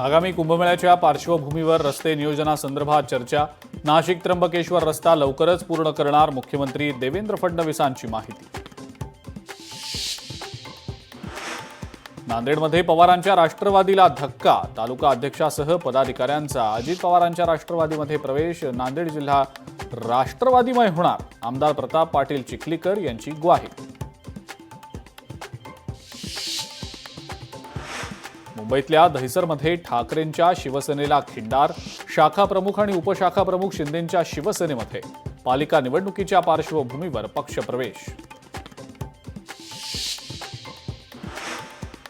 आगामी कुंभमेळ्याच्या पार्श्वभूमीवर रस्ते नियोजनासंदर्भात चर्चा। नाशिक त्र्यंबकेश्वर रस्ता लवकरच पूर्ण करणार मुख्यमंत्री देवेंद्र फडणवीसांची माहिती। नांदेडमध्ये पवारांच्या राष्ट्रवादीला धक्का। तालुका अध्यक्षासह पदाधिकाऱ्यांचा अजित पवारांच्या राष्ट्रवादीमध्ये प्रवेश। नांदेड जिल्हा राष्ट्रवादीमय होणार, आमदार प्रताप पाटील चिखलीकर यांची ग्वाही। मुंबईतल्या दहिसरमध्ये ठाकरेंच्या शिवसेनेला खिंडार। शाखा प्रमुख आणि उपशाखा प्रमुख शिंदेंच्या शिवसेनेमध्ये पालिका निवडणुकीच्या पार्श्वभूमीवर पक्षप्रवेश।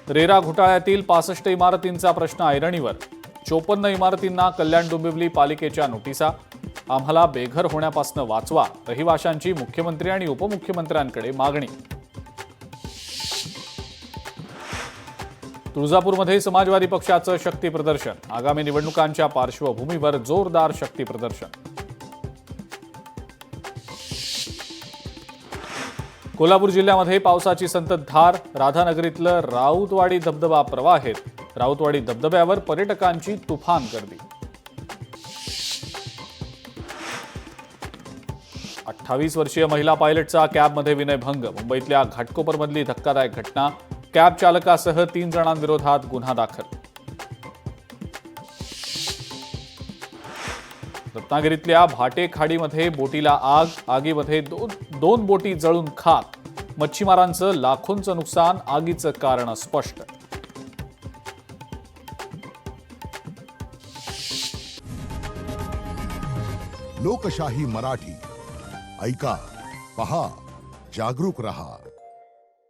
रेरा घोटाळ्यातील 65 इमारतींचा प्रश्न ऐरणीवर। 54 इमारतींना कल्याण डोंबिवली पालिकेच्या नोटिसा। आम्हाला बेघर होण्यापासून वाचवा, रहिवाशांची मुख्यमंत्री आणि उपमुख्यमंत्र्यांकडे मागणी। तुळजापूरमध्ये समाजवादी पक्षाचं शक्ती प्रदर्शन। आगामी निवडणुकांच्या पार्श्वभूमीवर जोरदार शक्ती प्रदर्शन। कोल्हापूर जिल्ह्यामध्ये पावसाची संततधार। राधानगरीतलं राऊतवाडी धबधबा प्रवाहित। राऊतवाडी धबधब्यावर पर्यटकांची तुफान गर्दी। 28 वर्षीय महिला पायलटचा कॅबमध्ये विनयभंग। मुंबईतल्या घाटकोपरमधली धक्कादायक घटना। कॅब चालकासह 3 जणांविरोधात गुन्हा दाखल। रत्नागिरीतल्या भाटे खाडीमध्ये बोटीला आग। आगीमध्ये दोन बोटी जळून खाक। मच्छीमारांचं लाखोंचं नुकसान। आगीचं कारण स्पष्ट। लोकशाही मराठी ऐका, पहा, जागरूक रहा।